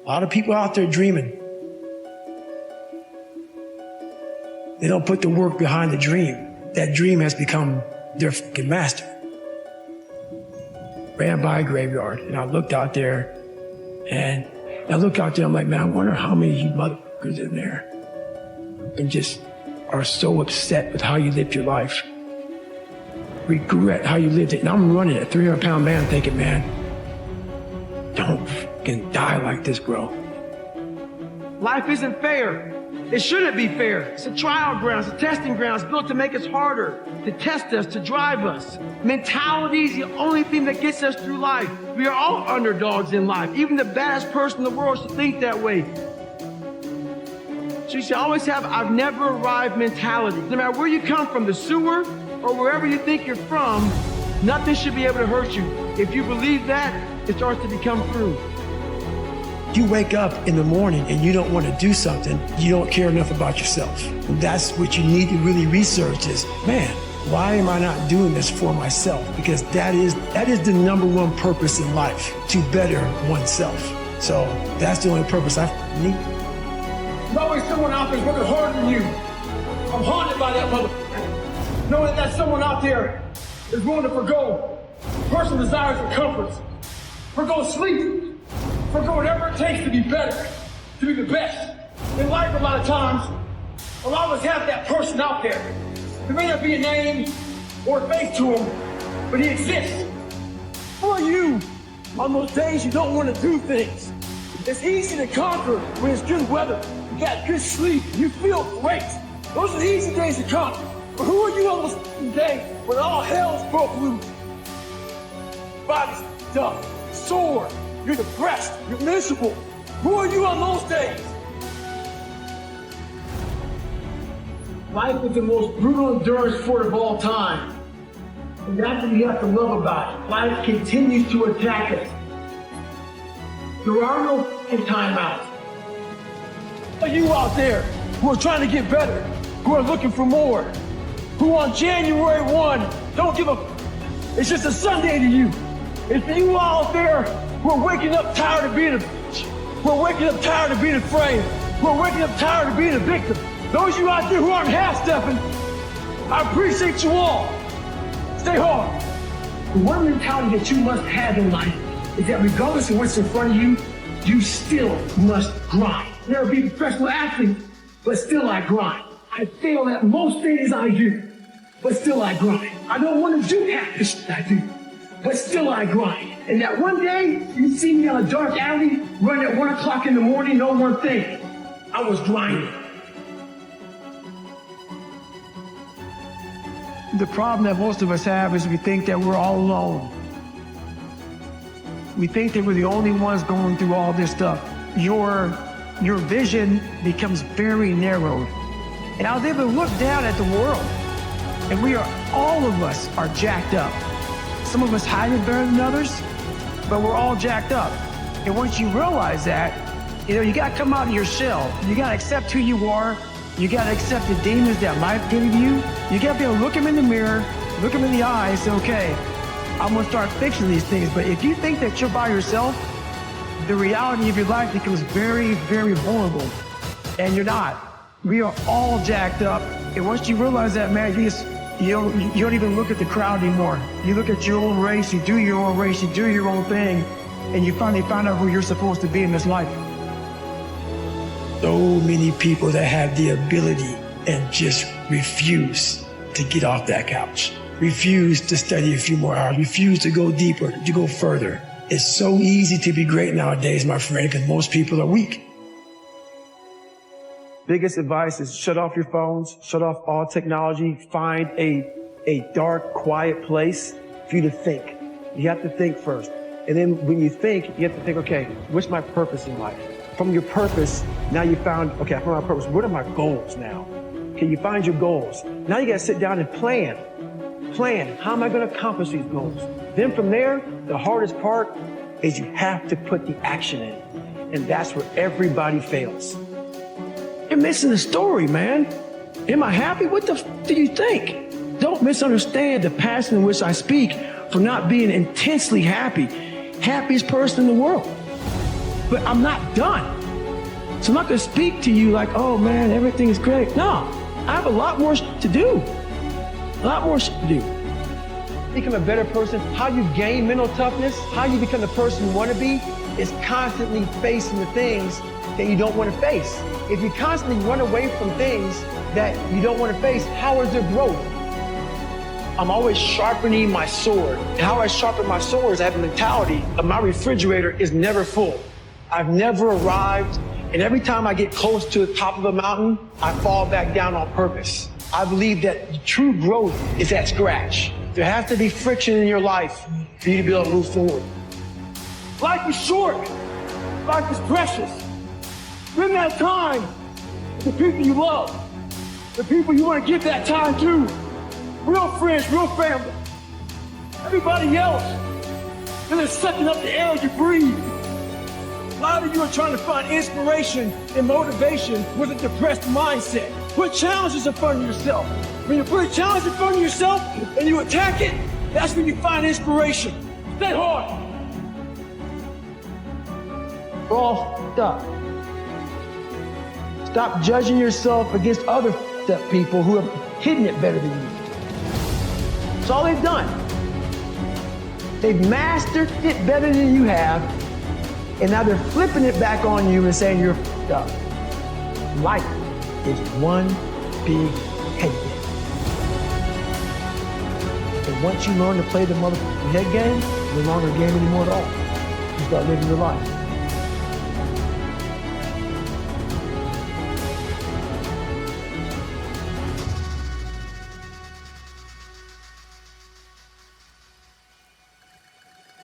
A lot of people out there dreaming. They don't put the work behind the dream. That dream has become their fucking master. Ran by a graveyard, and I looked out there, and I look out there, I'm like, man, I wonder how many of you motherfuckers in there and just are so upset with how you lived your life. Regret how you lived it. And I'm running a 300-pound man thinking, man, don't fucking die like this, bro. Life isn't fair. It shouldn't be fair. It's a trial ground, it's a testing ground. It's built to make us harder, to test us, to drive us. Mentality is the only thing that gets us through life. We are all underdogs in life. Even the baddest person in the world should think that way. So you should always have I've never arrived mentality. No matter where you come from, the sewer or wherever you think you're from, nothing should be able to hurt you. If you believe that, it starts to become true. You wake up in the morning and you don't want to do something, you don't care enough about yourself. And that's what you need to really research is, man, why am I not doing this for myself? Because that is the number one purpose in life, to better oneself. So that's the only purpose I need. There's always someone out there working harder than you. I'm haunted by that motherfucker. Knowing that someone out there is willing to forgo personal desires and comforts, forgo sleep, forgo whatever it takes to be better, to be the best. In life, a lot of times, a lot of us have that person out there. There may not be a name or a face to him, but he exists. Who are you on those days you don't want to do things? It's easy to conquer when it's good weather, you got good sleep, you feel great. Those are the easy days to conquer. But who are you on those days when all hell's broke loose? Body's tough, sore, you're depressed, you're miserable. Who are you on those days? Life is the most brutal endurance sport of all time. And that's what you have to love about it. Life continues to attack us. There are no timeouts. Are you out there who are trying to get better, who are looking for more, who on January 1 don't give a it's just a Sunday to you. It's for you out there who are waking up tired of being a bitch, who are waking up tired of being afraid, who are waking up tired of being a victim. Those of you out there who aren't half-stepping, I appreciate you all. Stay hard. The one mentality that you must have in life is that regardless of what's in front of you, you still must grind. Never be a professional athlete, but still I grind. I fail at most things I do, but still I grind. I don't want to do half the shit I do, but still I grind. And that one day, you see me on a dark alley, running at 1 o'clock in the morning, know one thing, I was grinding. The problem that most of us have is we think that we're all alone. We think that we're the only ones going through all this stuff. Your vision becomes very narrowed. And I was able to look down at the world, and all of us are jacked up. Some of us hide it better than others, but we're all jacked up. And once you realize that, you gotta come out of your shell. You gotta accept who you are. You gotta accept the demons that life gave you. You gotta be able to look them in the mirror, look them in the eye, and say, okay, I'm gonna start fixing these things. But if you think that you're by yourself, the reality of your life becomes very, very vulnerable. And you're not. We are all jacked up. And once you realize that, man, you don't even look at the crowd anymore. You look at your own race, you do your own race, you do your own thing, and you finally find out who you're supposed to be in this life. So many people that have the ability and just refuse to get off that couch, refuse to study a few more hours, refuse to go deeper, to go further. It's so easy to be great nowadays, my friend, because most people are weak. Biggest advice is shut off your phones, shut off all technology, find a dark, quiet place for you to think. You have to think first. And then when you think, you have to think, okay, what's my purpose in life? From your purpose, now you found, okay, I found my purpose. What are my goals now? Okay, you find your goals. Now you gotta sit down and plan. Plan, how am I gonna accomplish these goals? Then from there, the hardest part is you have to put the action in. And that's where everybody fails. You're missing the story, man. Am I happy? What the do you think? Don't misunderstand the passion in which I speak for not being intensely happy. Happiest person in the world. but I'm not done. So I'm not gonna speak to you like, oh man, everything is great. No, I have a lot more to do. A lot more to do. Become a better person, how you gain mental toughness, how you become the person you wanna be, is constantly facing the things that you don't wanna face. If you constantly run away from things that you don't wanna face, how is there growth? I'm always sharpening my sword. And how I sharpen my sword is I have a mentality of my refrigerator is never full. I've never arrived, and every time I get close to the top of a mountain, I fall back down on purpose. I believe that true growth is at scratch. There has to be friction in your life for you to be able to move forward. Life is short. Life is precious. Spend that time with the people you love, the people you want to give that time to. Real friends, real family. Everybody else, they're just sucking up the air you breathe. A lot of you are trying to find inspiration and motivation with a depressed mindset. Put challenges in front of yourself. When you put a challenge in front of yourself and you attack it, that's when you find inspiration. Stay hard. All stop. Stop judging yourself against other people who have hidden it better than you. That's all they've done. They've mastered it better than you have, and now they're flipping it back on you and saying you're f***ed up. Life is one big head game. And once you learn to play the motherfucking head game, you're no longer a game anymore at all. You start living your life.